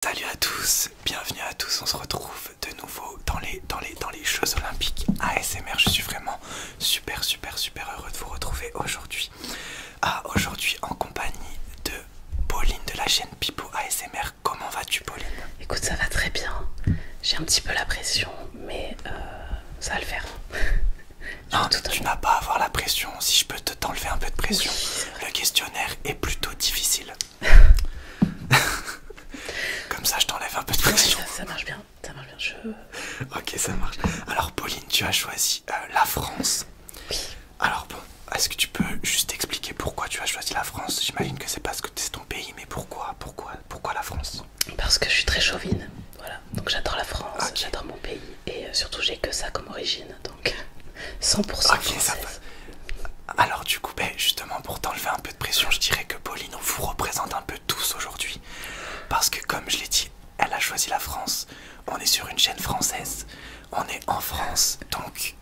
Salut à tous, bienvenue à tous, on se retrouve de nouveau dans les Jeux Olympiques ASMR. Je suis vraiment super heureux de vous retrouver aujourd'hui. Aujourd'hui en compagnie de Pauline de la chaîne Pipo ASMR. Comment vas-tu, Pauline? Écoute, ça va très bien. J'ai un petit peu la pression, mais ça va le faire. Non, tu n'as pas à avoir la pression. Si je peux t'enlever un peu de pression, Oui, le questionnaire est plutôt difficile. Comme ça, je t'enlève un peu de pression. Ouais, ça marche bien, ça marche bien. Ok, ça marche. Alors, Pauline, tu as choisi la France. Oui. Alors bon, est-ce que tu peux juste expliquer pourquoi tu as choisi la France? J'imagine que c'est parce que c'est ton pays, mais pourquoi la France? Parce que je suis très chauvine, voilà. Donc j'adore la France, Ok. j'adore mon pays, et surtout j'ai que ça comme origine, donc 100% Ok, ça française. va. Alors du coup, justement, pour t'enlever un peu de pression, je dirais que Pauline vous représente un peu tous aujourd'hui. Parce que comme je l'ai dit, elle a choisi la France. On est sur une chaîne française. On est en France. Donc,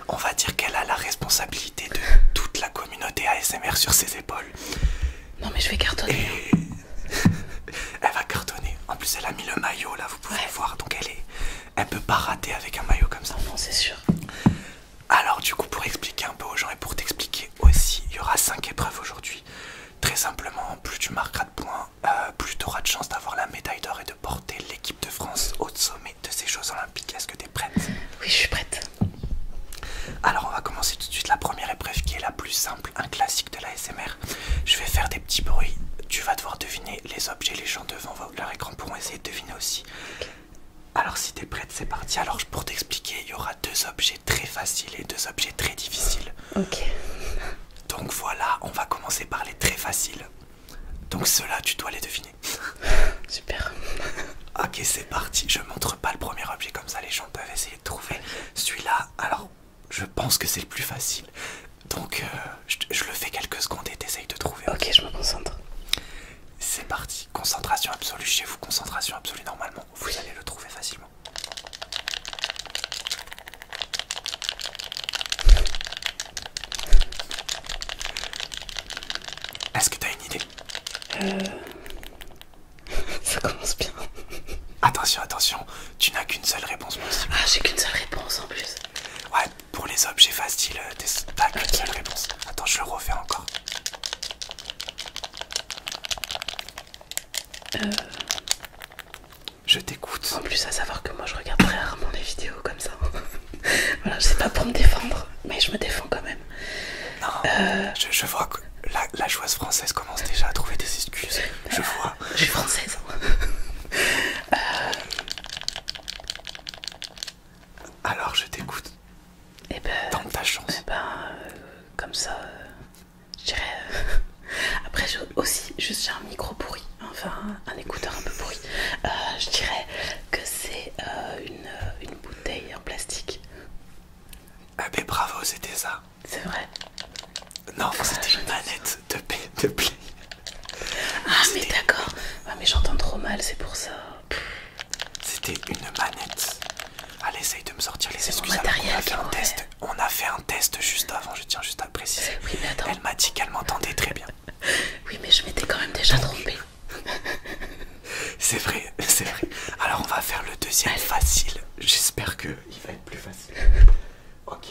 on va dire qu'elle a la responsabilité de toute la communauté ASMR sur ses épaules. Non mais je vais cartonner. Et elle va cartonner. En plus, elle a mis le maillot, là, vous pouvez Ouais. le voir. Donc, elle peut pas rater avec un maillot comme ça. Non, c'est sûr. Alors du coup, pour expliquer un peu aux gens et pour t'expliquer aussi, il y aura 5 épreuves aujourd'hui. Très simplement, plus tu marqueras de points, plus tu auras de chance d'avoir la médaille d'or et de porter l'équipe de France au sommet de ces Jeux Olympiques. Est-ce que tu es prête? Oui, je suis prête. Alors on va commencer tout de suite la première épreuve qui est la plus simple, un classique de la SMR. Je vais faire des petits bruits, tu vas devoir deviner les objets, les gens devant leur écran pourront essayer de deviner aussi. Alors si t'es prête, c'est parti. Alors pour t'expliquer, il y aura deux objets très faciles et deux objets très difficiles. Ok. Donc voilà, on va commencer par les très faciles. Donc ceux-là, tu dois les deviner. Super. Ok, c'est parti. Je montre pas le premier objet comme ça, les gens peuvent essayer de trouver. Celui-là, alors, je pense que c'est le plus facile. Donc je le fais quelques secondes et t'essayes de trouver. Ok, je me concentre. C'est parti. Concentration absolue chez vous, concentration absolue normalement. Vous allez le trouver facilement. Est-ce que t'as une idée? Ça commence bien. Attention, tu n'as qu'une seule réponse possible. Ah, j'ai qu'une seule réponse en plus. Ouais, pour les objets faciles, t'as qu'une seule réponse. Attends, je le refais encore. Je t'écoute. En plus, à savoir que moi je regarde très rarement les vidéos comme ça. Voilà, je sais pas pour me défendre, mais je me défends quand même. Non, je vois que la joueuse française commence déjà à trouver des excuses. Je vois. Je suis française. Alors je t'écoute. Et ben, Tente ta chance. comme ça, je dirais. Après, aussi, juste j'ai un micro pourri, enfin un écouteur un peu pourri. Je dirais que c'est une bouteille en plastique. Ah ben bravo, c'était ça. C'est vrai. Non, c'était une manette de Play. Ah, mais d'accord. Ah, mais j'entends trop mal, c'est pour ça. C'était une manette. Allez, essaye de me sortir les C'est mon excuses. Alors matériel qu'on a fait qui est un mauvais. test. On a fait un test juste avant, je tiens juste à le préciser. Oui, mais attends. Elle m'a dit qu'elle m'entendait très bien. Oui, mais je m'étais quand même déjà trompée. C'est vrai, c'est vrai. Alors on va faire le deuxième facile. J'espère qu'il va être plus facile. Ok.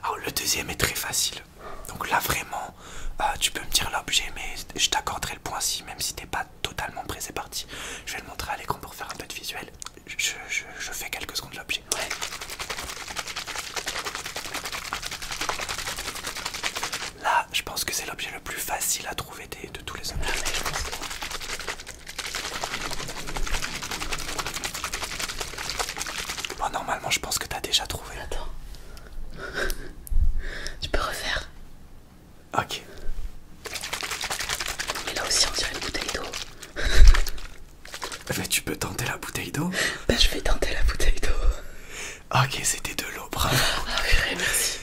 Alors le deuxième est très facile. Donc là vraiment, tu peux me dire l'objet, mais je t'accorderai le point si, même si t'es pas totalement prêt, c'est parti. Je vais le montrer à l'écran pour faire un peu de visuel. Je fais quelques secondes l'objet. Ouais. Là, je pense que c'est l'objet le plus facile à trouver de tous les objets. Mais je pense que... Bon, normalement, je pense que t'as déjà trouvé. Attends. Tu peux refaire. Ok. Mais là aussi, on dirait une bouteille d'eau. Mais tu peux tenter la bouteille d'eau. Ben, je vais tenter la bouteille d'eau. Ok, c'était de l'eau, bravo. Ah, purée, merci.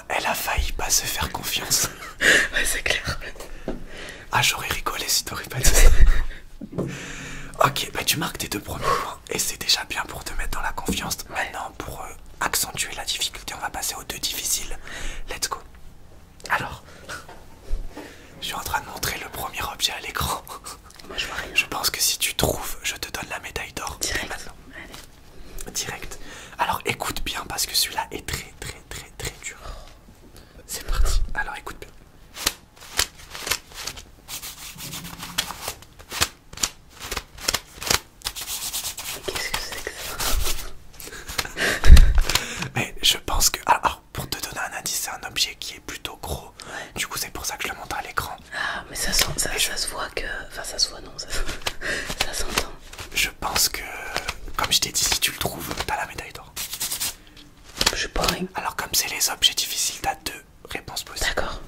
Elle a failli pas se faire confiance. Ouais, c'est clair. Ah, j'aurais rigolé si t'aurais pas dit ça. Ok, bah tu marques tes deux premiers points. Et c'est déjà bien pour te mettre dans la confiance. Maintenant, pour accentuer la difficulté, on va passer aux deux difficiles. Let's go. Alors, je suis en train de montrer le premier objet à l'écran. Moi je vois rien. Je pense que si tu trouves, je te donne la médaille d'or. Direct. Maintenant. Allez. Direct. Alors écoute bien parce que celui-là est très très très très dur. C'est parti. Alors écoute bien. Qu'est-ce que c'est que ça? Mais je pense que... Alors pour te donner un indice, c'est un objet qui est plutôt gros. Ouais. Du coup c'est pour ça que je le montre à l'écran. Ah mais ça se voit que... Enfin ça se voit non, ça s'entend. Je pense que... Comme je t'ai dit, si tu le trouves, t'as la médaille d'or. Je suis boring. Alors comme c'est les objets difficiles, t'as 2 réponses possibles. D'accord.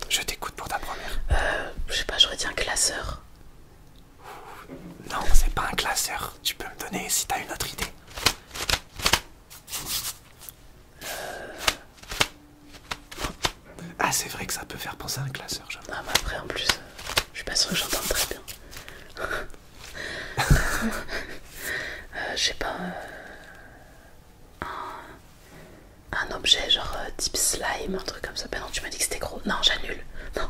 Je t'écoute pour ta première. Je sais pas, j'aurais dit un classeur. Non, c'est pas un classeur. Tu peux me donner si t'as une autre idée. Ah, c'est vrai que ça peut faire penser à un classeur, j'avoue. Ah mais après en plus, je suis pas sûre que j'entende très bien. Je sais pas... un objet genre type slime, un truc comme ça. Ben non, tu m'as dit que c'était gros. Non, j'annule. Non.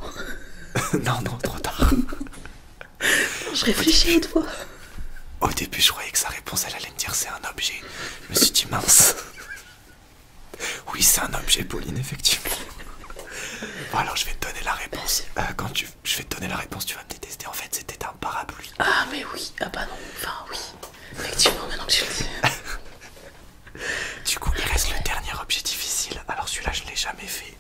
Non, non, trop tard. Je réfléchis une fois. Au début, je croyais que sa réponse, elle allait me dire c'est un objet. Je me suis dit mince. Oui, c'est un objet, Pauline, effectivement. Bon, alors je vais te donner la réponse. Je vais te donner la réponse, tu vas me détester. En fait, c'était un parapluie. Ah mais oui, ah bah non, enfin oui. Effectivement, maintenant que tu le dis. Du coup, il reste le dernier objet difficile. Alors celui-là, je l'ai jamais fait.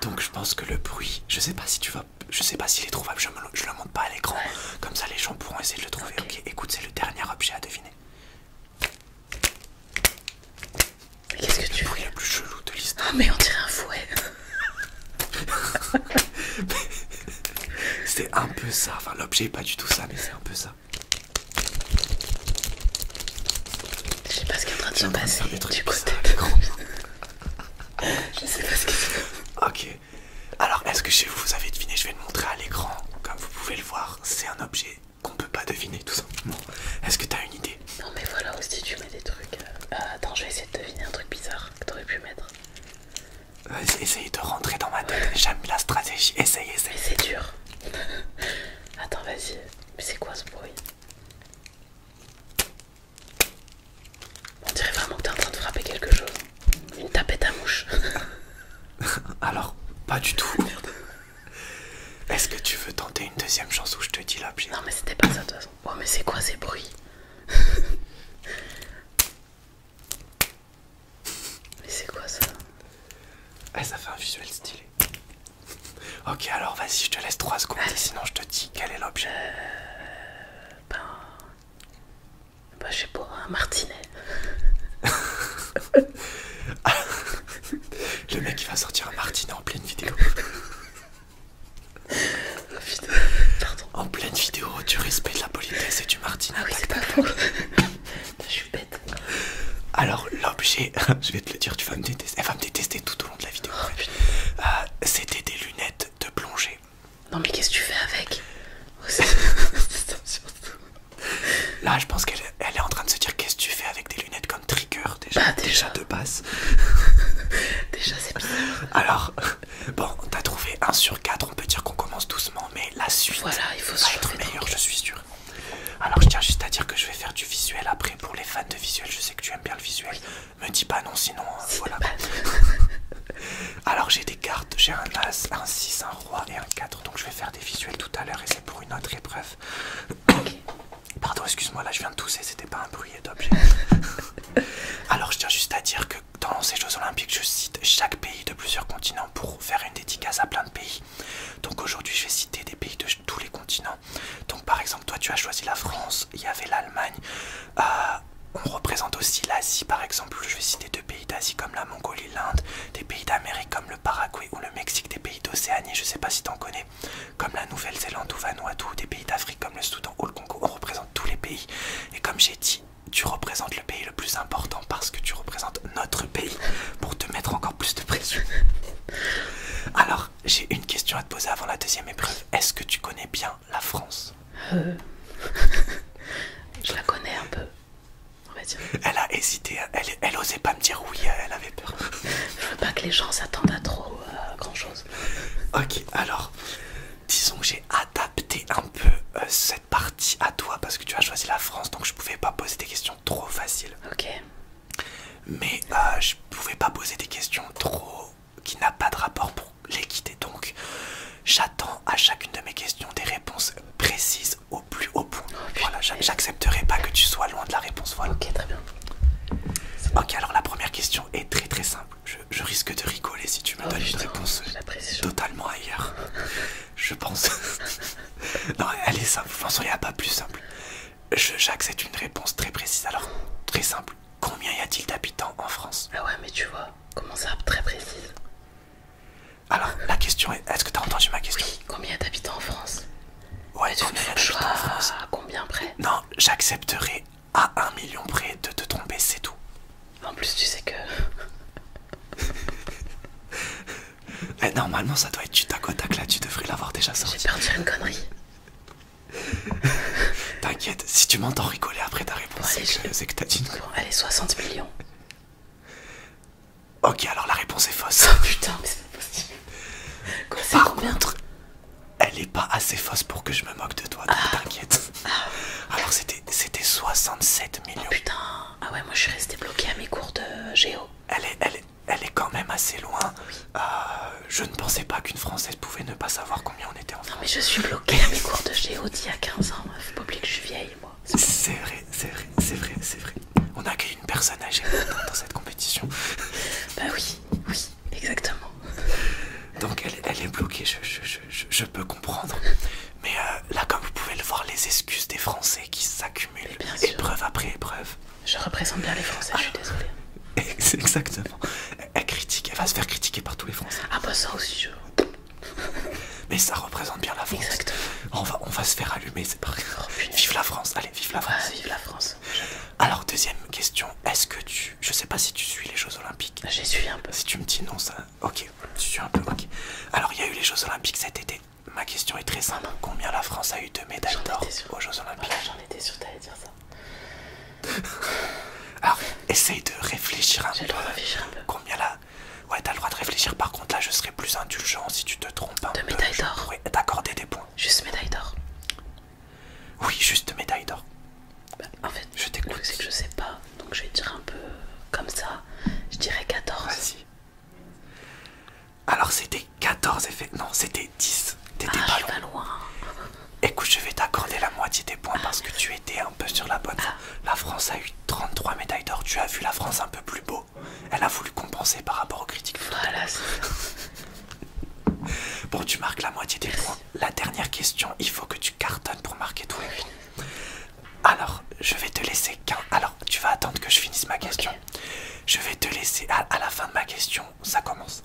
Donc je pense que le bruit, je sais pas si tu vas, je sais pas s'il est trouvable. Je le montre pas à l'écran. Ouais. Comme ça, les gens pourront essayer de le trouver. Ok, écoute, c'est le dernier objet à deviner. Mais qu'est-ce que tu Le bruit fais? le plus chelou de l'histoire. Ah mais on dirait un fouet. C'est un peu ça. Enfin, l'objet est pas du tout ça, mais c'est un peu ça. Je sais pas ce qui est en train de se J'ai en train de passer faire des trucs du bizarres côté. à l'écran. Je sais pas ce qui se passe. Ok. Alors, est-ce que chez vous, vous avez deviné? Je vais le montrer à l'écran. Comme vous pouvez le voir, c'est un objet qu'on peut pas deviner, tout simplement. Est-ce que t'as une idée? Non mais voilà aussi tu mets des trucs. Attends, je vais essayer de deviner un truc bizarre que t'aurais pu mettre. Essayez de rentrer dans ma tête. J'aime la stratégie. Essayez. Mais c'est dur. Attends, vas-y. Mais c'est quoi ce bruit? On dirait vraiment que t'es en train de frapper quelque chose. Une tapette à mouche. Alors, pas du tout. Est-ce que tu veux tenter une deuxième chance où je te dis l'objet? Non mais c'était pas ça de toute façon. Oh mais c'est quoi ces bruits? Mais c'est quoi ça? Ça fait un visuel stylé. Ok, alors vas-y, je te laisse 3 secondes. Et sinon, je te dis quel est l'objet. Bah je sais pas, un martinet. Le mec, il va sortir un martinet en pleine vidéo. Oh putain, pardon. En pleine vidéo, du respect, de la politesse et du martinet. Ah oui c'est pas faux. Je suis bête. Alors, l'objet, je vais te le dire, tu vas me détester. Elle va me détester tout au long de la vidéo. Oh putain. C'était des lunettes de plongée. Non mais qu'est-ce que tu fais avec? Là, je pense qu'elle est en train de se dire qu'est-ce que tu fais avec des lunettes comme trigger déjà, Bah, déjà de base. Déjà c'est bizarre. Alors, bon, t'as trouvé 1 sur 4, on peut dire qu'on commence doucement, mais la suite Voilà, il faut va se être chauffer meilleure, tranquille. je suis sûr. Alors, je tiens juste à dire que je vais faire du visuel après pour les fans de visuel. Je sais que tu aimes bien le visuel. Me dis pas non, sinon, voilà. Alors, j'ai des cartes, j'ai un As, un 6, un Roi et un 4. Donc, je vais faire des visuels tout à l'heure et c'est pour une autre épreuve. Pardon, excuse-moi, là je viens de tousser, c'était pas un bruit d'objet. Alors je tiens juste à dire que dans ces Jeux Olympiques, je cite chaque pays de plusieurs continents pour faire une dédicace à plein de pays. Donc aujourd'hui, je vais citer des pays de tous les continents. Donc par exemple, toi tu as choisi la France, il y avait l'Allemagne. On représente aussi l'Asie, par exemple. Je vais citer 2 pays d'Asie comme la Mongolie, l'Inde, des pays d'Amérique comme le Paraguay ou le Mexique, des pays d'Océanie, je sais pas si t'en connais, comme la Nouvelle-Zélande ou Vanuatu, des pays d'Afrique comme le Soudan ou le Congo. On représente tous les pays. Et comme j'ai dit, tu représentes le pays le plus important parce que tu représentes notre pays pour te mettre encore plus de pression. Alors, j'ai une question à te poser avant la deuxième épreuve. Est-ce que tu connais bien la France? Je la connais un peu. Elle a hésité, elle osait pas me dire oui, elle avait peur. Je veux pas que les gens s'attendent à trop grand chose. Ok, alors, disons que j'ai adapté un peu choisi la France, donc je pouvais pas poser des questions trop faciles. Ok. Mais je pouvais pas poser des questions trop qui n'a pas de rapport pour l'équité. Donc j'attends à chacune de mes questions des réponses précises au plus haut point. Voilà, j'accepterai pas que tu sois loin de la réponse. Voilà. Ok, très bien. Ok, alors la première question est très très simple. Je risque de rigoler si tu me donnes une réponse totalement ailleurs. Je pense. Non, elle est simple. François, il n'y a pas plus simple. J'accepte une réponse très précise. Alors, très simple. Combien y a-t-il d'habitants en France? Ah ouais, mais tu vois, comment ça, très précise. Alors, la question est, est-ce que tu as entendu ma question? Oui, combien y a d'habitants en France? Ouais, combien y a d'habitants en France? À combien près? Non, j'accepterai à 1 million près de te tromper, c'est tout. En plus, tu sais que... Normalement, ça doit être du tac au tac, là, tu devrais l'avoir déjà sorti. J'ai peur de dire une connerie. T'inquiète, si tu m'entends rigoler après ta réponse, bon, c'est que t'as dit une connerie. Bon, allez, 60 millions. Ok, alors la réponse est fausse. Oh putain, mais c'est pas possible. Quoi, c'est combien? Par contre, elle est pas assez fausse pour que je me moque de toi, donc t'inquiète. Alors c'était 67 millions. Oh putain, ah ouais, moi je suis restée bloquée à mes cours de géo. Elle est quand même assez loin. Oui. Je ne pensais pas qu'une Française pouvait ne pas savoir combien on était en France. Non mais je suis bloquée à mes cours de géo d'il y a 15 ans. Faut pas oublier que je suis vieille, moi. C'est vrai. On a accueilli une personne âgée dans cette compétition. Bah oui, exactement. Donc elle est bloquée, je peux comprendre. Mais là, comme vous pouvez le voir, les excuses des Français qui s'accumulent, épreuve après épreuve. Je représente bien les Français, je suis désolée. Exactement. Elle va se faire critiquer par tous les Français. Ah bah ça aussi, Mais ça représente bien la France. Exactement. On va se faire allumer, c'est pas grave. Vive la France, allez, vive la France. Vive la France. Alors, deuxième question, est-ce que je sais pas si tu suis les Jeux Olympiques. J'ai suivi un peu. Si tu me dis non, ça... Ok, tu suis un peu, ok. Alors, il y a eu les Jeux Olympiques cet été. Ma question est très simple. Combien la France a eu de médailles d'or aux Jeux Olympiques? Voilà, j'en étais sûre t'allais dire ça. Alors, essaye de réfléchir un peu. J'ai le droit de réfléchir un peu. Combien là? Ouais, t'as le droit de réfléchir. Par contre, là, je serai plus indulgent si tu te trompes un peu. De médailles d'or. Je pourrais t'accorder des points. Juste médaille d'or. Oui, juste médaille d'or. Bah, en fait, je t'écoute. C'est que je sais pas, donc je vais dire un peu comme ça. Je dirais 14. Vas-y. Alors, c'était 14 effets. Non, c'était 10. T'étais pas loin. Écoute, je vais t'accorder la moitié des points parce que tu étais un peu sur la bonne voie. La France a eu 33 médailles d'or. Tu as vu la France un peu plus beau. Elle a voulu compenser par rapport aux critiques. Voilà, Bon, tu marques la moitié des points. La dernière question, il faut que tu cartonnes pour marquer tous les points. Alors, je vais te laisser Alors, tu vas attendre que je finisse ma question. Okay. Je vais te laisser, à la fin de ma question, ça commence.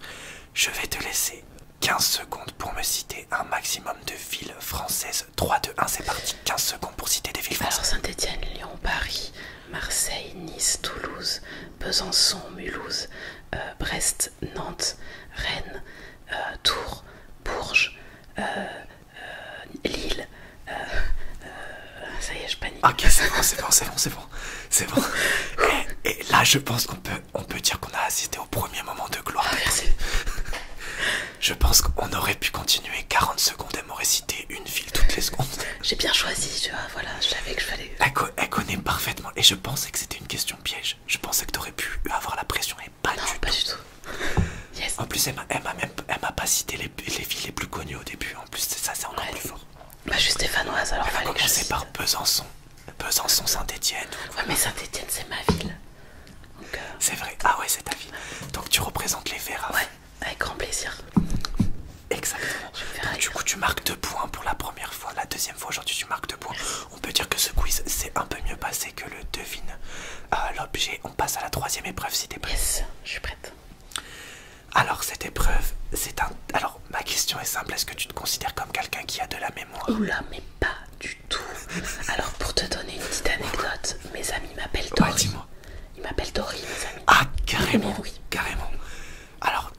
Je vais te laisser 15 secondes pour me citer un maximum de villes françaises. 3, 2, 1, c'est parti. 15 secondes pour citer des villes françaises. Alors, Saint-Étienne, Lyon, Paris, Marseille, Nice, Toulouse, Besançon, Mulhouse, Brest, Nantes, Rennes, Tours, Bourges, Lille. Ça y est, je panique. Ok, c'est bon. Et là, je pense qu'on peut dire qu'on a assisté au premier moment de gloire. Merci. Je pense qu'on aurait pu continuer 40 secondes. Elle m'aurait cité une ville toutes les secondes. J'ai bien choisi, tu vois, voilà, je savais que je fallait... Elle connaît parfaitement. Et je pensais que c'était une question piège. Je pensais que t'aurais pu avoir la pression et pas du tout. Pas du tout. Yes. En plus, elle m'a pas cité les villes les plus connues au début. En plus, ça, c'est encore plus fort. Bah, je suis stéphanoise, alors elle va commencer par Besançon. Besançon, Saint-Étienne. Ouais, mais Saint-Étienne, c'est ma ville. C'est vrai. Ah ouais, c'est ta ville. Donc tu représentes les Verts. Ouais, avec grand plaisir. Exactement. Donc, du coup, tu marques 2 points pour la première fois. La deuxième fois, aujourd'hui, tu marques 2 points. On peut dire que ce quiz s'est un peu mieux passé que le devine l'objet. On passe à la troisième épreuve si t'es prête. Yes, je suis prête. Alors, cette épreuve, Alors, ma question est simple. Est-ce que tu te considères comme quelqu'un qui a de la mémoire? Oula, mais pas du tout. Alors, pour te donner une petite anecdote, mes amis m'appellent Dory. Ouais, dis-moi. Ils m'appellent Dory, mes amis. Ah, carrément. Oui. Carrément. Alors,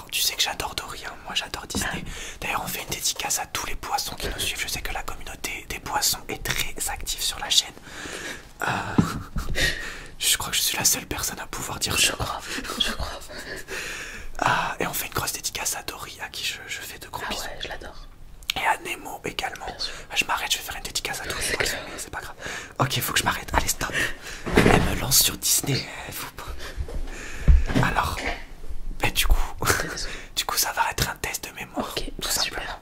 tu sais que j'adore Dory, hein. Moi j'adore Disney. D'ailleurs, on fait une dédicace à tous les poissons qui nous suivent. Je sais que la communauté des poissons est très active sur la chaîne. Je crois que je suis la seule personne à pouvoir dire ça. Je crois. Et on fait une grosse dédicace à Dory, à qui je fais de gros bisous. Ouais, je l'adore. Et à Nemo également. Je m'arrête, je vais faire une dédicace à tous les poissons, c'est pas grave. Ok, faut que je m'arrête. Allez, stop. Elle me lance sur Disney. Faut pas. Alors, ben, du coup, ça va être un test de mémoire. Ok, tout super. simplement.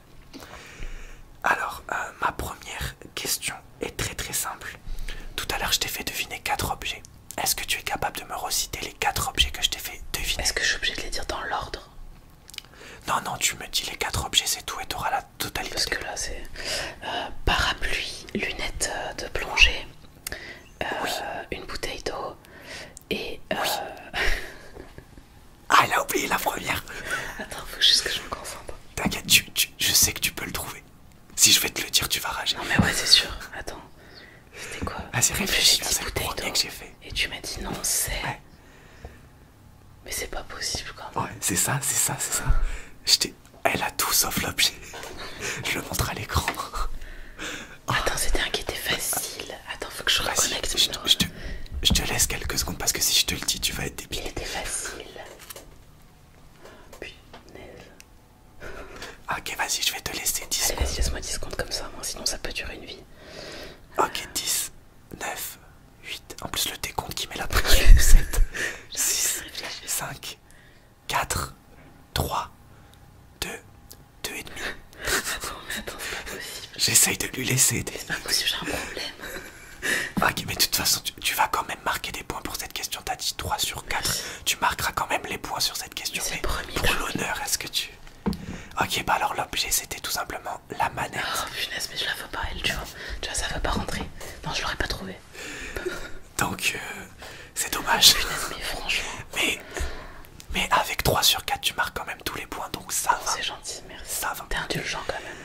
Alors, ma première question est très très simple. Tout à l'heure, je t'ai fait deviner 4 objets. Est-ce que tu es capable de me reciter les 4 objets que je t'ai fait deviner? Est-ce que je suis obligée de les dire dans l'ordre? Non, non, tu me dis les 4 objets, c'est tout et tu auras la totalité. Parce que là, c'est parapluie, lunettes de plongée, oui. une bouteille d'eau et... Oui. Ah, elle a oublié la première. Attends, faut juste que je me concentre. T'inquiète, je sais que tu peux le trouver. Si je vais te le dire, tu vas rager. Non mais ouais, c'est sûr. Attends, c'était quoi? Vas-y, réfléchis, c'est le bouteille premier d'eau. que j'ai fait. Et tu m'as dit non, c'est... Ouais. Mais c'est pas possible quand même. Ouais, c'est ça. Elle a tout sauf l'objet. Je le montre à l'écran. Attends, c'était un qui était facile. Attends, faut que je reconnecte. Je te laisse quelques secondes parce que si je te le dis, tu vas être Il débile. était facile. Punaise. Ok, vas-y, je vais te laisser 10 Allez, secondes. vas-y, laisse-moi 10 secondes comme ça, moi, sinon ça peut durer une vie. Ok, 10, 9, 8. En plus, le décompte qui met la pression. 7, 6, 5, 4, 3, 2 et demi. Attends, c'est pas possible. J'essaye de lui laisser des... C'est pas possible, j'ai un problème. Ok, mais de toute façon, tu vas quand même marquer des points pour cette question. T'as dit 3 sur 4. Tu marqueras quand même les points sur cette question. Mais c'est Mais le premier pour truc. l'honneur, est-ce que tu... Ok, bah alors l'objet, c'était tout simplement la manette. Oh punaise, mais je la veux pas, elle, tu vois, ça veut pas rentrer. Non, je l'aurais pas trouvé. Donc, c'est dommage. Punaise, mais franchement. Mais avec 3 sur 4, tu marques quand même tous les points, donc ça va. C'est gentil, merci. Ça va. T'es indulgent quand même.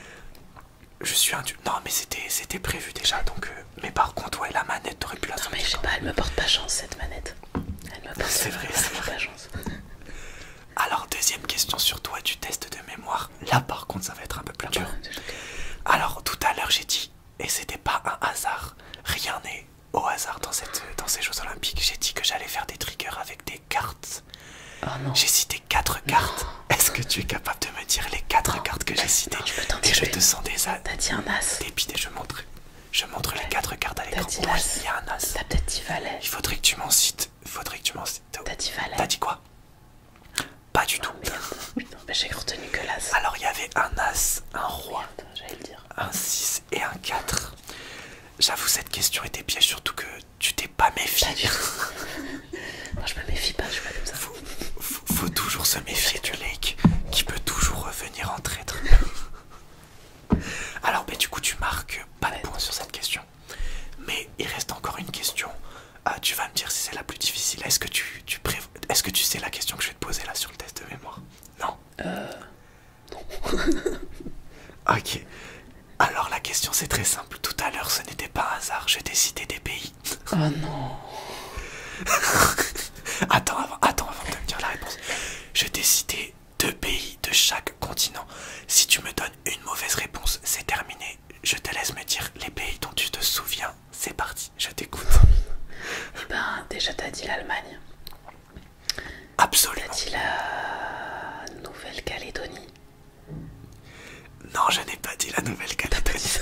Je suis non, mais c'était prévu déjà, donc... Mais par contre, ouais, la manette, t'aurais pu la Non, sortir. mais je sais pas, elle me porte pas chance cette manette. Elle me porte C'est vrai, c'est vrai. pas chance. Alors, deuxième question sur toi du test de mémoire. Là, par contre, ça va être un peu plus dur. Déjà que- Alors, tout à l'heure, j'ai dit, et c'était pas un hasard, rien n'est au hasard dans ces Jeux Olympiques. J'ai dit que j'allais faire des triggers avec des cartes. Oh non. J'ai cité 4 cartes. Est-ce que tu es capable de me dire les 4 cartes que j'ai citées? Tu peux t'en Et je dire te une. sens T'as dit un as. dépité, je montre les 4 cartes à l'écran. dit Oui, l'as. il y a un as. T'as peut-être dit valet. Il faudrait que tu m'en cites. T'as dit valet. T'as dit quoi? Pas du tout. Merde. Putain, bah, j'ai retenu que l'as. Alors, il y avait un as, un roi, Merde, j'allais le dire. un 6 et un 4. J'avoue, cette question était piège, surtout que tu t'es pas méfié. Pas du tout. Moi, je me méfie pas, je suis pas comme ça. Faut toujours se méfier du Lake, qui peut toujours revenir en traître. Alors, du coup, tu marques pas de points sur cette question. Mais il reste encore une question. Tu vas me dire si c'est la plus difficile. Est-ce que est-ce que tu sais la question que je vais te poser là sur le test de mémoire? Non. Ok. Alors la question c'est très simple. Tout à l'heure ce n'était pas un hasard. Je t'ai cité des pays. Oh non. Attends avant de me dire la réponse. Je t'ai cité 2 pays de chaque continent. Si tu me donnes une mauvaise réponse, c'est terminé. Je te laisse me dire les pays dont tu te souviens. C'est parti, je t'écoute. Eh ben, déjà, t'as dit l'Allemagne. Absolument. T'as dit la Nouvelle-Calédonie. Non, je n'ai pas dit la Nouvelle-Calédonie. T'as pas dit ça.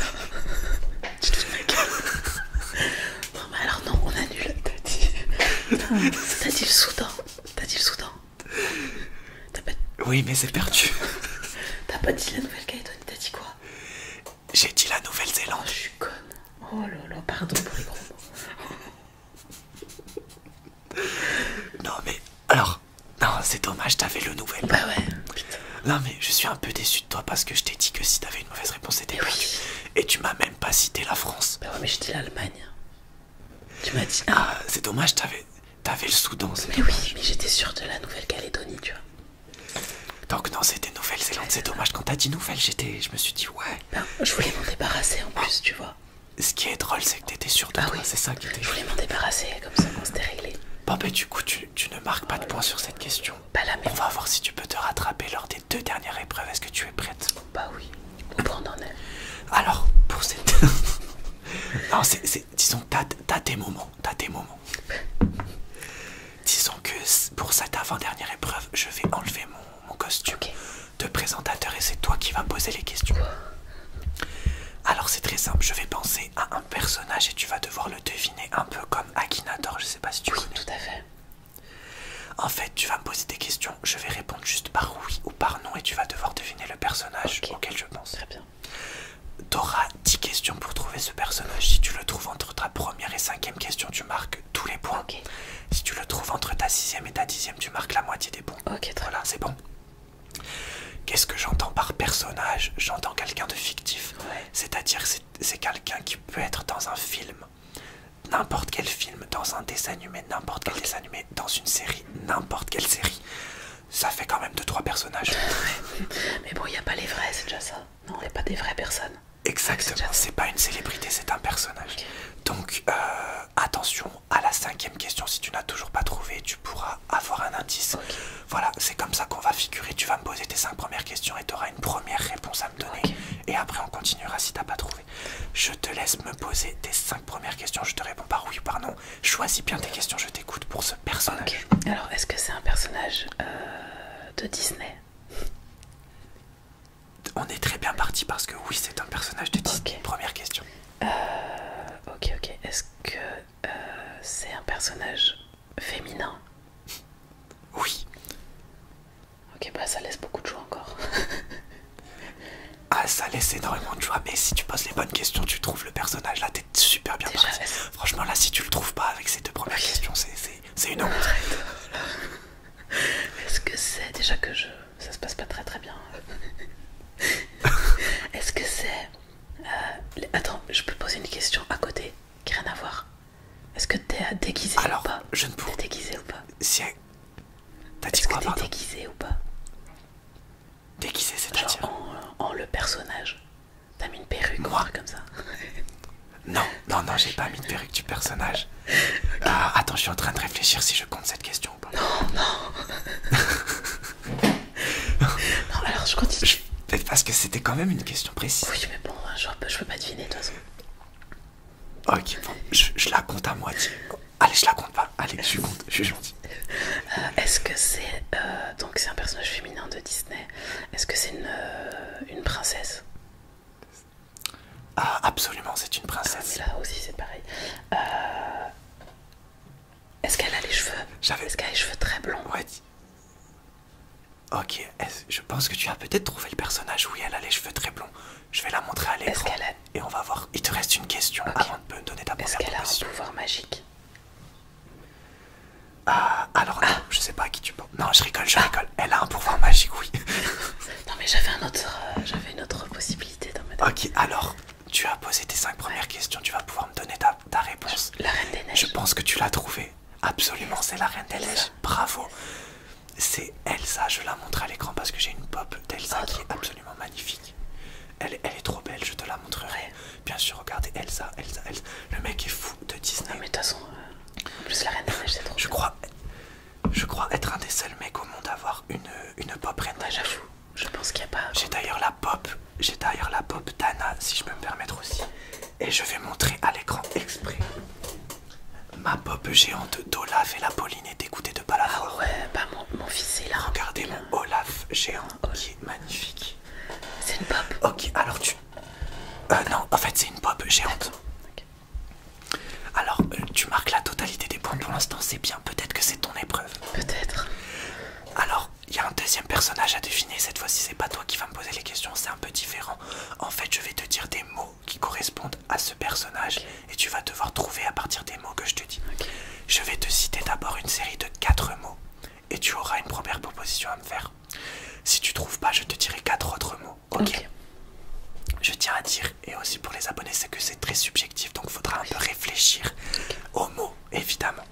Tu te fous de ma gueule. Non, mais alors non, on annule. T'as dit le Soudan. T'as dit le Soudan. Oui, mais c'est perdu. T'as pas dit la Nouvelle-Calédonie, t'as dit quoi? J'ai dit la Oh, Nouvelle-Zélande. je suis conne. Oh là là, pardon pour les gros mots. Non, mais alors, non, c'est dommage, t'avais le nouvel. Bah ouais, putain. Non, mais je suis un peu déçu de toi parce que je t'ai dit que si t'avais une mauvaise réponse, c'était Mais perdu. oui. Et tu m'as même pas cité la France. Bah ouais, mais je dis l'Allemagne. Tu m'as dit Ah, c'est dommage, t'avais le Soudan. Mais oui, mais j'étais sûre de la Nouvelle-Calédonie, tu vois. Donc non, c'était Nouvelle-Zélande, c'est dommage. Quand t'as dit Nouvelle, je me suis dit ouais. Ben, je voulais m'en débarrasser en plus, tu vois. Ce qui est drôle, c'est que t'étais sûr de toi, oui. c'est ça qui était Je chouette. voulais m'en débarrasser, comme ça, on s'était réglé. Bon, du coup, tu ne marques pas de points sur cette question. Bah la On même. va voir si tu peux te rattraper lors des 2 dernières épreuves. Est-ce que tu es prête? Bah oui. Au point d'en est. Alors, pour cette... non, disons que t'as tes moments. Disons que pour cette avant-dernière épreuve, je vais enlever mon costume de présentateur et c'est toi qui vas poser les questions. Alors c'est très simple, je vais penser à un personnage et tu vas devoir le deviner un peu comme Akinator, je sais pas si tu connais. Tout à fait. En fait, tu vas me poser des questions, je vais répondre juste par oui ou par non et tu vas devoir deviner le personnage auquel je pense. Très bien. T'auras 10 questions pour trouver ce personnage. Si tu le trouves entre ta première et cinquième question, tu marques tous les points. Si tu le trouves entre ta sixième et ta dixième, tu marques la moitié des points. Voilà, c'est bon. Qu'est-ce que j'entends par personnage? J'entends quelqu'un de fictif. C'est-à-dire c'est quelqu'un qui peut être dans un film, n'importe quel film, dans un dessin animé, n'importe quel dessin animé, dans une série, n'importe quelle série. Ça fait quand même 2-3 personnages. Mais bon, il n'y a pas les vrais, c'est déjà ça. Non, il n'y a pas des vraies personnes. Exactement, c'est pas une célébrité, c'est un personnage. Donc attention à la cinquième question, si tu n'as toujours pas trouvé, tu pourras avoir un indice. Voilà, c'est comme ça qu'on va figurer. Tu vas me poser tes 5 premières questions et tu auras une première réponse à me donner. Et après on continuera si t'as pas trouvé. Je te laisse me poser tes 5 premières questions, je te réponds par oui ou par non. Choisis bien tes questions, je t'écoute pour ce personnage. Alors, est-ce que c'est un personnage de Disney? On est très bien parti parce que oui, c'est un personnage de Disney. Première question. Ok. Est-ce que c'est un personnage féminin? Oui. Ok, bah ça laisse beaucoup de choix encore. Ah, ça laisse énormément de choix, mais si tu poses les bonnes questions, tu trouves le personnage. Là, t'es super bien parti. Franchement, là, si tu le trouves pas avec ces 2 premières questions, c'est une honte. Est-ce que c'est... Déjà que ça se passe pas très bien. Est-ce que c'est... Attends, je peux poser une question à côté qui n'a rien à voir. Est-ce que t'es déguisé ou pas? Je ne pourrais... T'es déguisé ou pas? Si... T'as dit Est-ce quoi, que pardon? t'es déguisé ou pas? Déguisé, c'est-à-dire en le personnage. T'as mis une perruque, moi comme ça? Non, j'ai pas mis de perruque du personnage. Attends, je suis en train de réfléchir si je compte cette question ou pas. Non. Non, alors je continue. Parce que c'était quand même une question précise. Oui, mais bon, je peux pas deviner de toute façon. Ok, bon, je la compte à moitié. Allez, je la compte pas. Allez, je compte, je suis gentil. Est-ce que c'est... donc c'est un personnage féminin de Disney. Est-ce que c'est une princesse? Absolument, c'est une princesse. Là aussi, c'est pareil. Est-ce qu'elle a les cheveux? Est-ce qu'elle a les cheveux très blonds? Ouais. Ok, je pense que tu as peut-être trouvé le personnage. Oui, elle a les cheveux très blonds. Je vais la montrer à l'écran. Et on va voir. Il te reste une question avant de me donner ta première proposition. Est-ce qu'elle a un pouvoir magique? Alors non, je sais pas à qui tu penses. Non, je rigole. Elle a un pouvoir magique, oui. Non, mais j'avais une autre possibilité dans ma tête. Ok, alors, tu as posé tes 5 premières questions. Tu vas pouvoir me donner ta réponse. La Reine des Neiges. Je pense que tu l'as trouvée. Absolument, c'est la Reine des Neiges. Bravo. C'est Elsa, je la montre à l'écran parce que j'ai une pop d'Elsa qui est absolument magnifique. Elle est trop belle, je te la montrerai. Bien sûr, regardez Elsa. Le mec est fou de Disney. Non, mais de toute façon, en plus la Reine des Neiges, c'est trop. Je crois être un des seuls mecs au monde à avoir une pop Reine des Neiges. J'avoue, je pense qu'il n'y a pas... J'ai d'ailleurs la pop d'Anna, si je peux me permettre aussi. Et je vais montrer à l'écran exprès ma pop géante d'Olaf et la Pauline est dégoûtée de pas la voir. Ah ouais, bah mon fils est là. Regardez mon Olaf géant qui est magnifique. C'est une pop. Ok, alors non, en fait c'est une pop géante. Okay. Alors, tu marques la totalité des points pour l'instant, c'est bien. Peut-être que c'est ton épreuve. Peut-être. Alors, il y a un deuxième personnage à deviner. Cette fois-ci, c'est pas toi qui vas me poser les questions, c'est un peu différent. En fait, je vais te dire des mots qui correspondent à ce personnage et tu vas devoir trouver à partir des mots que je te dis. Je vais te citer d'abord une série de 4 mots et tu auras une première proposition à me faire. Si tu trouves pas, je te dirai 4 autres mots. Ok. Je tiens à dire, et aussi pour les abonnés, c'est que c'est très subjectif, donc il faudra un peu réfléchir aux mots, évidemment.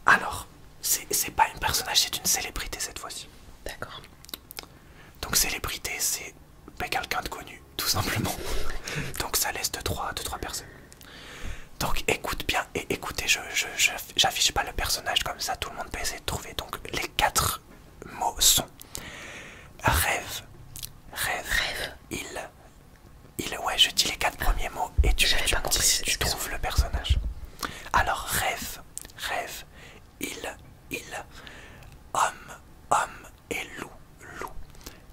Alors, c'est pas un personnage, c'est une célébrité cette fois-ci. D'accord. Donc célébrité, c'est quelqu'un de connu, tout simplement. Donc ça laisse de trois personnes. Donc écoute bien et écoutez, j'affiche pas le personnage comme ça, tout le monde peut essayer de trouver. Donc les 4 mots sont rêve, ouais, je dis les 4 premiers mots et tu me dis si tu trouves le personnage. Alors rêve, il, homme et loup.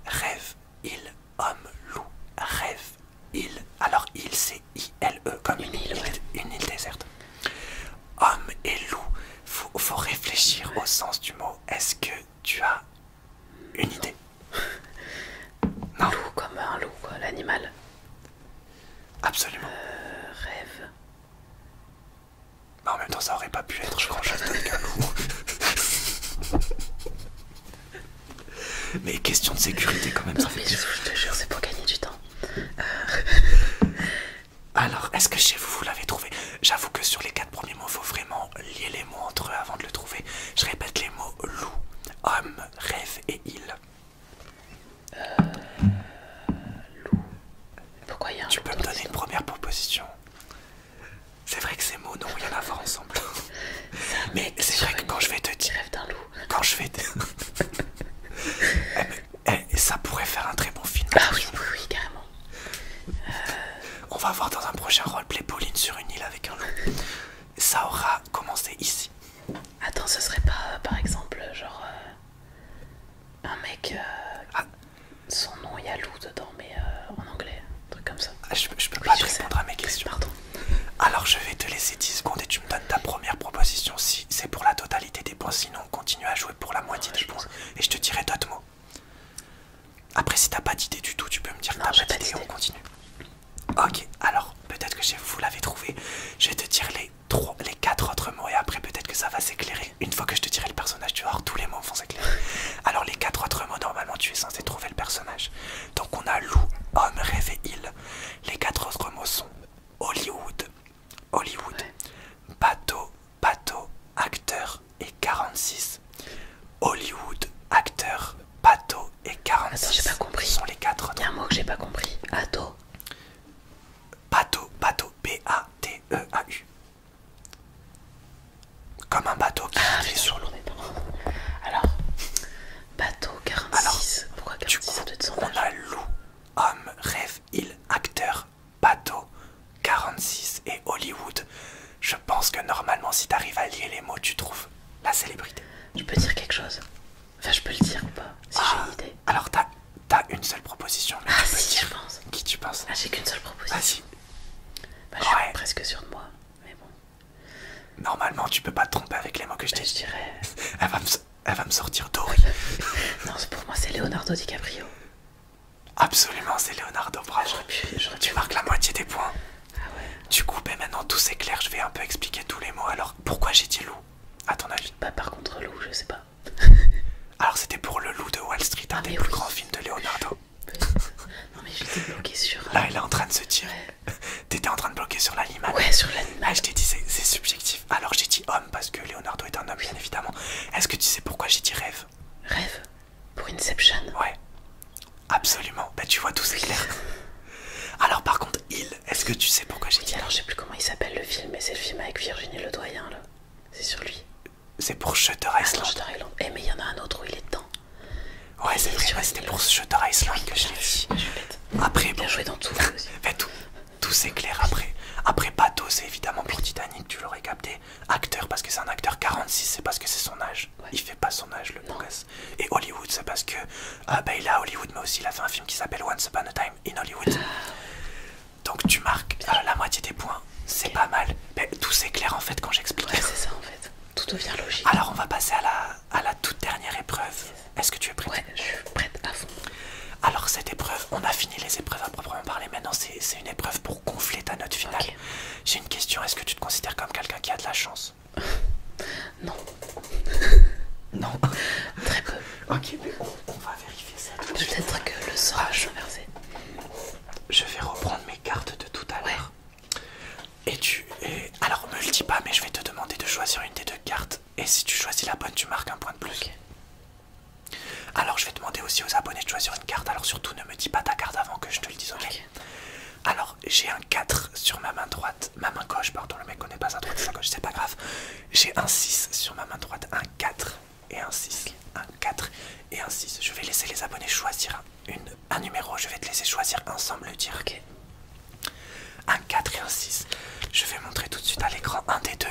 Rêve, il, homme, loup. Rêve, il. Alors il, au sens du mot. Est-ce que tu as une idée? Non. Loup comme un loup, quoi, l'animal. Absolument. Rêve. Mais en même temps, ça aurait pas pu être grand chose d'autre qu'un loup. Mais question de sécurité quand même, ça Non, fait mais plaisir. je te jure, c'est pour gagner du temps. Alors, est-ce que chez vous, vous l'avez trouvé? J'avoue que sur les 4 premiers mots, faut vraiment lier les mots entre eux avant de le trouver. Je répète les mots loup, homme, rêve et île. Loup. Pourquoi il y a un Tu loup peux me dans donner une l'histoire? première proposition? C'est vrai que ces mots n'ont rien à voir ensemble. Mais c'est vrai que quand je vais te Tu dire... rêves d'un loup. Quand je vais te... ça pourrait faire un très bon film. Ah oui, oui, oui, carrément. On va voir dans un prochain roleplay Pauline sur une île avec un loup. Ça aura commencé ici. Attends, ce serait pas, par exemple, genre... un mec... son nom, il y a loup dedans, mais en anglais. Un truc comme ça. Je peux Oui, pas je te sais. répondre à mes questions. Pardon. Alors je vais te laisser 10 secondes et tu me donnes ta première proposition. Si c'est pour la totalité des points, sinon on continue à jouer pour la moitié des points. Et je te dirai d'autres mots. Après, si t'as pas d'idée du tout, tu peux me dire que Non, t'as j'ai pas pas d'idée et on d'idée. continue. Ok, alors peut-être que chez vous, vous l'avez trouvé. Je vais te dire les 4 autres mots et après peut-être que ça va s'éclairer. Une fois que je te dirai le personnage, tu vas voir, tous les mots vont s'éclairer. Alors les 4 autres mots, normalement tu es censé trouver le personnage. Donc on a loup, homme, rêve et île. Les 4 autres mots sont Hollywood, Hollywood, bateau, bateau, acteur et 46. Hollywood, acteur, bateau et 46. Attends, j'ai pas compris. Sont les 4 Il y a un mot que j'ai pas compris. Ado. Bateau, bateau, B-A-T-E-A-U. Comme un bateau qui est sur l'eau. Alors, bateau 46. Pourquoi 46? Du coup, Ça doit être son on âge. a loup, homme, rêve, île, acteur, bateau, 46 et Hollywood. Je pense que normalement, si t'arrives à lier les mots, tu trouves la célébrité. Je peux dire quelque chose? Enfin, je peux le dire ou pas? Si j'ai une idée. Alors, t'as une seule proposition. Mais Ah tu peux si, je dire pense. qui tu penses. Ah, j'ai qu'une seule proposition. Vas-y. Bah, je suis Ouais. presque sûre de moi. Mais bon. Normalement, tu peux pas te tromper avec les mots que je Bah, t'ai je dit. dirais... Elle va me sortir Dory. Non, pour moi, c'est Leonardo DiCaprio. Absolument, c'est Leonardo, bravo. J'aurais Tu pu... marques la moitié des points. Ah ouais. Du coup, ben maintenant tout c'est clair, je vais un peu expliquer tous les mots. Alors, pourquoi j'ai dit loup, à ton avis? Bah, par contre, loup, je sais pas. Alors, c'était pour le loup de Wall Street, un Ah, des mais plus oui. grands films de Leonardo. Non, mais j'étais bloquée sur... Là, elle est en train de se dire. Ouais. T'étais en train de bloquer sur l'animal. Ouais, sur Là, l'animal. je t'ai dit, c'est subjectif. Alors, j'ai dit homme parce que Leonardo est un homme, bien évidemment. Est-ce que tu sais pourquoi j'ai dit rêve? Rêve. Pour Inception. Ouais, absolument. Ben, tu vois, tout c'est clair. Alors, par contre, île, est-ce que tu sais pourquoi j'ai Oui, dit alors je sais plus comment il s'appelle le film, mais c'est le film avec Virginie Ledoyen, là. C'est sur lui. C'est pour Shutter Ah non, Island. Shutter Island. Eh, mais il y en a un autre où il est dedans. Ouais, c'est Il est vrai, sur mais une c'était île. pour Shutter Island que je l'ai dit. Je suis bête. Après, bon, Bien joué dans tout aussi. mais tout c'est clair après. Après, bateau, c'est évidemment pour Titanic, tu l'aurais capté. Acteur, parce que c'est un acteur 46, c'est parce que c'est son âge. Ouais. Il fait pas son âge, le beau gosse. Et Hollywood, c'est parce que il est à Hollywood, mais aussi il a fait un film qui s'appelle Once Upon a Time in Hollywood. Donc tu marques la moitié des points, c'est pas mal. Mais tout c'est clair en fait quand j'explique. Ouais, c'est ça en fait. Tout devient logique. Alors on va passer à la toute dernière épreuve. Est-ce que tu es prête? Ouais, je suis prête à fond. Alors cette épreuve, on a fini les épreuves à proprement parler. Maintenant c'est une épreuve pour gonfler ta note finale. Ok. J'ai une question, est-ce que tu te considères comme quelqu'un qui a de la chance? Non, Non. très peu. Ok, mais on va vérifier ça. tout de suite. Peut-être que le sort va s'inverser. Je vais reprendre mes cartes de tout à l'heure. Alors me le dis pas, mais je vais te demander de choisir une des 2 cartes. Et si tu choisis la bonne, tu marques un point de plus. Ok. Alors je vais demander aussi aux abonnés de choisir une carte. Alors surtout ne me dis pas ta carte avant que je te le dise, ok? Ok. Alors j'ai un 4 sur ma main droite, ma main gauche, pardon, le mec connaît pas sa droite et sa gauche, c'est pas grave. J'ai un 6 sur ma main droite, un 4 et un 6. Un 4 et un 6. Je vais laisser les abonnés choisir un numéro, je vais te laisser choisir un sans me le dire. Ok. Un 4 et un 6. Je vais montrer tout de suite à l'écran un des 2.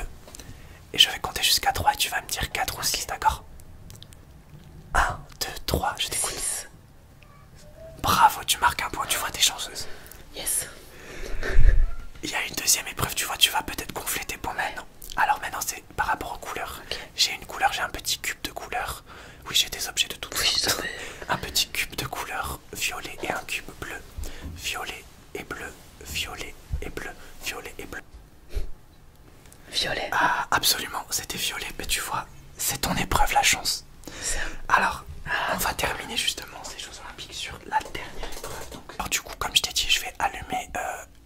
Et je vais compter jusqu'à 3 et tu vas me dire 4 ou 6, d'accord? 1, 2, 3, je t'écoute. 6. Bravo, tu marques un point, tu vois, t'es chanceuse. Yes. Il y a une deuxième épreuve, tu vois, tu vas peut-être gonfler tes points maintenant. Alors maintenant, c'est par rapport aux couleurs. Ok. J'ai une couleur, j'ai un petit Violet. Ah, absolument, c'était violet. Mais tu vois, c'est ton épreuve, la chance. Alors, on va terminer justement ces Jeux Olympiques sur la dernière épreuve. Donc, alors du coup, comme je t'ai dit, je vais allumer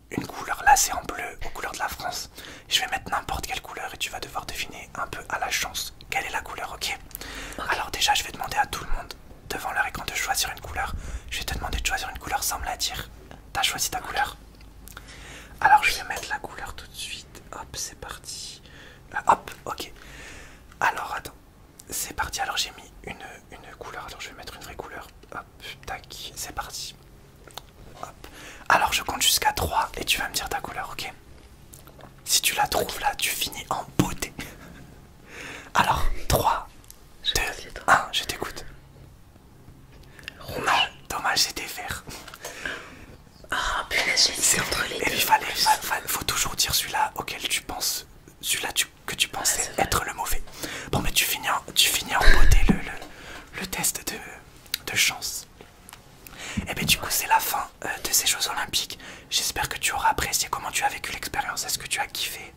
une couleur. Là, c'est en bleu, aux couleurs de la France. Je vais mettre n'importe quelle couleur et tu vas devoir deviner un peu à la chance quelle est la couleur, ok? Alors déjà, je vais demander à tout le monde devant leur écran de choisir une couleur. Je vais te demander de choisir une couleur sans me la dire. T'as choisi ta couleur? Alors, je vais mettre la couleur tout de suite. Hop, c'est parti. Hop, ok. Alors, attends. C'est parti. Alors, j'ai mis une couleur. Alors, je vais mettre une vraie couleur. Hop, tac, c'est parti. Hop. Alors, je compte jusqu'à 3 et tu vas me dire ta couleur, ok? Si tu la trouves là, tu finis en beauté. Alors, 3, 2, 1, je t'écoute. Non, dommage, c'était vert. Ah, punaise, j'hésite entre les deux. Il faut toujours dire celui-là auquel tu penses, celui-là que tu pensais être le mauvais. Bon, mais tu finis en beauté le test de chance. Et bien du coup, c'est la fin de ces Jeux Olympiques. J'espère que tu auras apprécié. Comment tu as vécu l'expérience? Est-ce que tu as kiffé?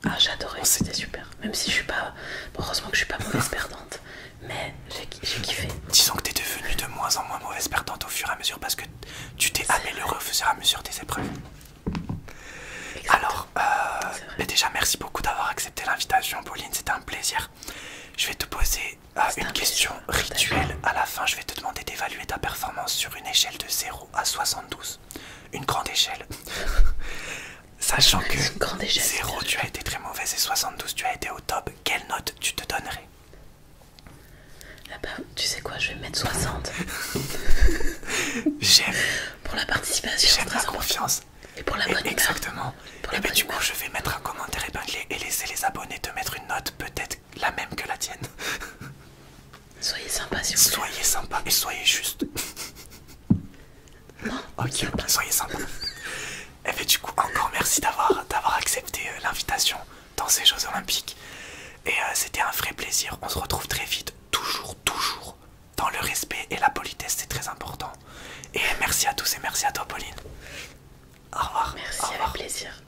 Ah, j'ai adoré, c'était super. Même si je suis pas... Bon, heureusement que je suis pas mauvaise perdante. Mais j'ai kiffé. Disons que tu es devenue de moins en moins mauvaise perdante au fur et à mesure parce que tu t'es améliorée au fur et à mesure des épreuves. Alors, mais déjà merci beaucoup d'avoir accepté l'invitation, Pauline, c'était un plaisir. Je vais te poser une question rituelle. À la fin, je vais te demander d'évaluer ta performance sur une échelle de 0 à 72. Une grande échelle. Sachant que 0 tu as été très mauvaise et 72 tu as été au top, quelle note tu te donnerais? Ah bah, tu sais quoi, je vais mettre 60. J'aime. Pour la participation. J'aime la confiance. Et pour la bonne humeur. Exactement. Et ben du coup, je vais mettre un commentaire épinglé et laisser les abonnés te mettre une note peut-être la même que la tienne. Soyez sympa, s'il vous plaît. Soyez sympa et soyez juste. Non, ok, soyez sympa. Et bien du coup, encore merci d'avoir accepté l'invitation dans ces Jeux Olympiques. Et c'était un vrai plaisir. On se retrouve très vite, toujours dans le respect et la politesse, c'est très important. Et merci à tous et merci à toi, Pauline. Au revoir. Merci, Au revoir. avec plaisir.